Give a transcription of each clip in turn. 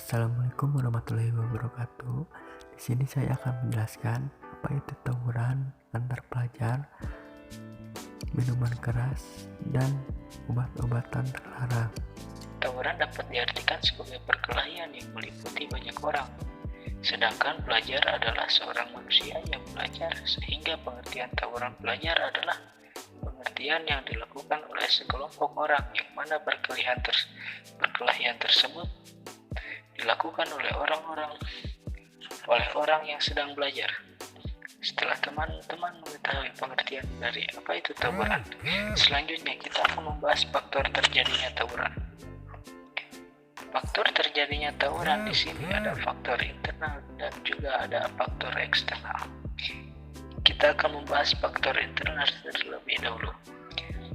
Assalamualaikum warahmatullahi wabarakatuh. Di sini saya akan menjelaskan apa itu tawuran antar pelajar, minuman keras, dan obat-obatan terlarang. Tawuran dapat diartikan sebagai perkelahian yang meliputi banyak orang, sedangkan pelajar adalah seorang manusia yang belajar, sehingga pengertian tawuran pelajar adalah pengertian yang dilakukan oleh sekelompok orang yang mana perkelahian tersebut dilakukan oleh orang yang sedang belajar. Setelah teman-teman mengetahui pengertian dari apa itu tawuran, selanjutnya kita akan membahas faktor terjadinya tawuran. Faktor terjadinya tawuran di sini ada faktor internal dan juga ada faktor eksternal. Kita akan membahas faktor internal terlebih dahulu.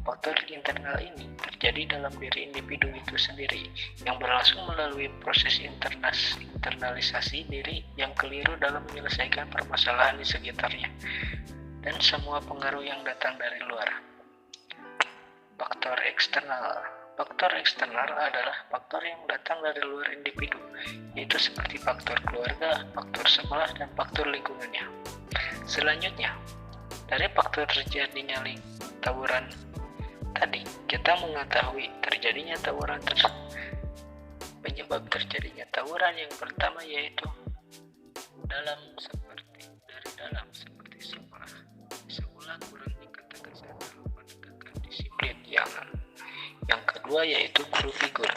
Faktor internal ini terjadi dalam diri individu itu sendiri yang berlangsung melalui proses internalisasi diri yang keliru dalam menyelesaikan permasalahan di sekitarnya dan semua pengaruh yang datang dari luar. Faktor eksternal adalah faktor yang datang dari luar individu, yaitu seperti faktor keluarga, faktor sekolah, dan faktor lingkungannya. Selanjutnya, dari faktor terjadinya tawuran tadi, kita mengetahui terjadinya tawuran penyebab terjadinya tawuran yang pertama yaitu dari dalam seperti sekolah kurangnya ketegasan dalam penegakan disiplin. Yang kedua yaitu guru figur.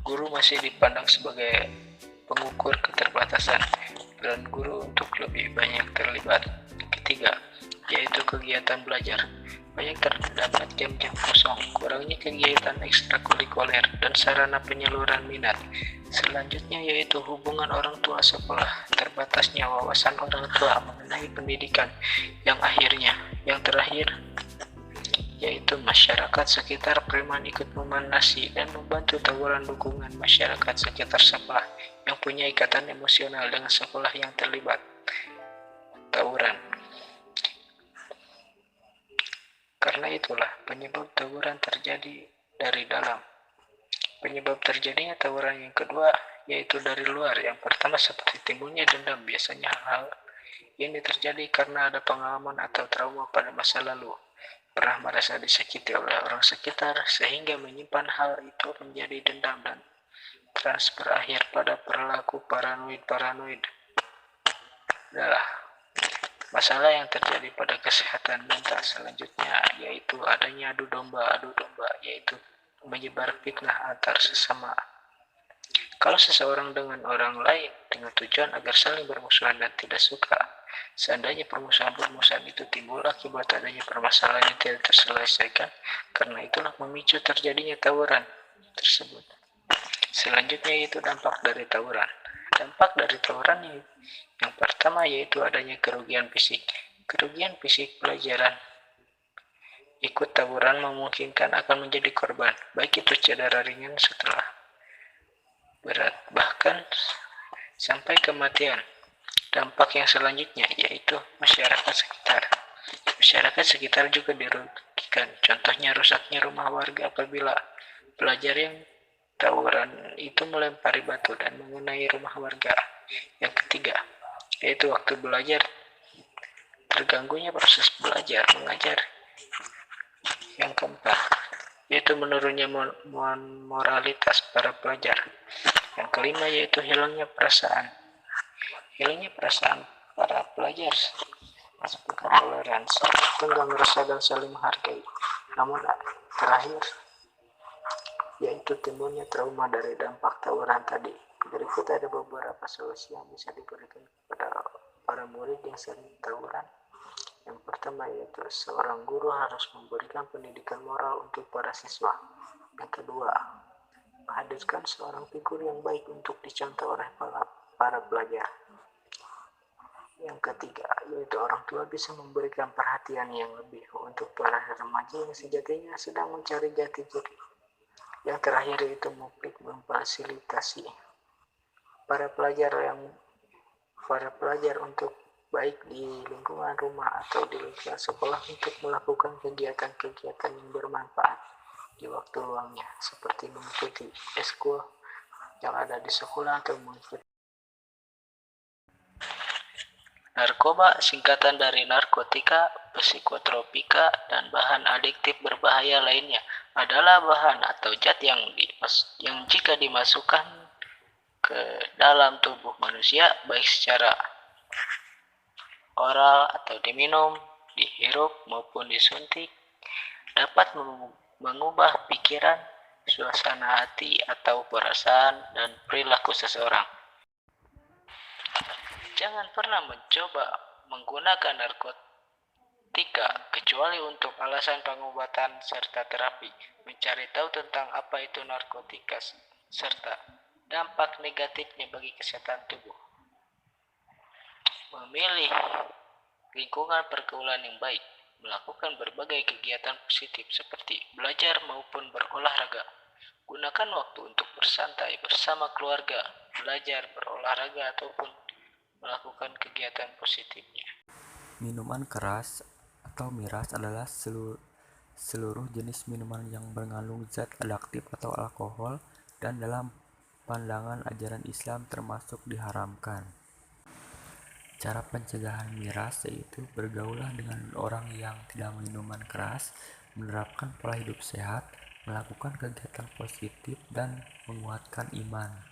Guru masih dipandang sebagai pengukur keterbatasan, peran guru untuk lebih banyak terlibat. Ketiga yaitu kegiatan belajar. Banyak terdapat jam-jam kosong, kurangnya kegiatan ekstrakurikuler, dan sarana penyaluran minat. Selanjutnya yaitu hubungan orang tua sekolah, terbatasnya wawasan orang tua mengenai pendidikan. Yang terakhir yaitu masyarakat sekitar preman ikut memanasi dan membantu tawuran dukungan masyarakat sekitar sekolah yang punya ikatan emosional dengan sekolah yang terlibat tawuran. Karena itulah penyebab tawuran terjadi dari dalam. Penyebab terjadinya tawuran yang kedua yaitu dari luar. Yang pertama seperti timbulnya dendam. Biasanya hal ini terjadi karena ada pengalaman atau trauma pada masa lalu. Pernah merasa disakiti oleh orang sekitar sehingga menyimpan hal itu menjadi dendam dan berakhir pada perilaku paranoid. Adalah masalah yang terjadi pada kesehatan mental. Selanjutnya yaitu adanya adu domba yaitu menyebar fitnah antar sesama. Kalau seseorang dengan orang lain dengan tujuan agar saling bermusuhan dan tidak suka, seandainya permusuhan itu timbul akibat adanya permasalahan yang tidak terselesaikan, karena itulah memicu terjadinya tawuran tersebut. Selanjutnya yaitu dampak dari tawuran. Dampak dari tawuran yang pertama yaitu adanya kerugian fisik. Kerugian fisik pelajaran ikut tawuran memungkinkan akan menjadi korban, baik itu cedera ringan setelah berat, bahkan sampai kematian. Dampak yang selanjutnya yaitu masyarakat sekitar. Masyarakat sekitar juga dirugikan. Contohnya rusaknya rumah warga apabila pelajar yang tawuran itu melempari batu dan mengenai rumah warga. Yang ketiga yaitu waktu belajar, terganggunya proses belajar mengajar. Yang keempat yaitu menurunnya moralitas para pelajar. Yang kelima yaitu hilangnya perasaan para pelajar seperti toleransi, tenggang rasa, dan saling menghargai. Namun terakhir yaitu timbulnya trauma dari dampak tawuran tadi. Berikut ada beberapa solusi yang bisa diberikan kepada para murid yang sering tawuran. Yang pertama yaitu seorang guru harus memberikan pendidikan moral untuk para siswa. Yang kedua, menghadirkan seorang figur yang baik untuk dicontoh oleh para pelajar. Yang ketiga yaitu orang tua bisa memberikan perhatian yang lebih untuk para remaja yang sejatinya sedang mencari jati diri. Yang terakhir itu publik memfasilitasi para pelajar untuk baik di lingkungan rumah atau di lingkungan sekolah untuk melakukan kegiatan-kegiatan yang bermanfaat di waktu luangnya, seperti mengikuti eskul, yang ada di sekolah atau mengikuti. Narkoba singkatan dari narkotika, psikotropika, dan bahan adiktif berbahaya lainnya adalah bahan atau zat yang jika dimasukkan ke dalam tubuh manusia baik secara oral atau diminum, dihirup maupun disuntik dapat mengubah pikiran, suasana hati atau perasaan dan perilaku seseorang. Jangan pernah mencoba menggunakan narkotika kecuali untuk alasan pengobatan serta terapi. Mencari tahu tentang apa itu narkotika serta dampak negatifnya bagi kesehatan tubuh. Memilih lingkungan pergaulan yang baik, melakukan berbagai kegiatan positif seperti belajar maupun berolahraga. Gunakan waktu untuk bersantai bersama keluarga, belajar, berolahraga, ataupun melakukan kegiatan positifnya. Minuman keras atau miras adalah seluruh jenis minuman yang mengandung zat adiktif atau alkohol dan dalam pandangan ajaran Islam termasuk diharamkan. Cara pencegahan miras yaitu bergaulah dengan orang yang tidak minuman keras, menerapkan pola hidup sehat, melakukan kegiatan positif, dan menguatkan iman.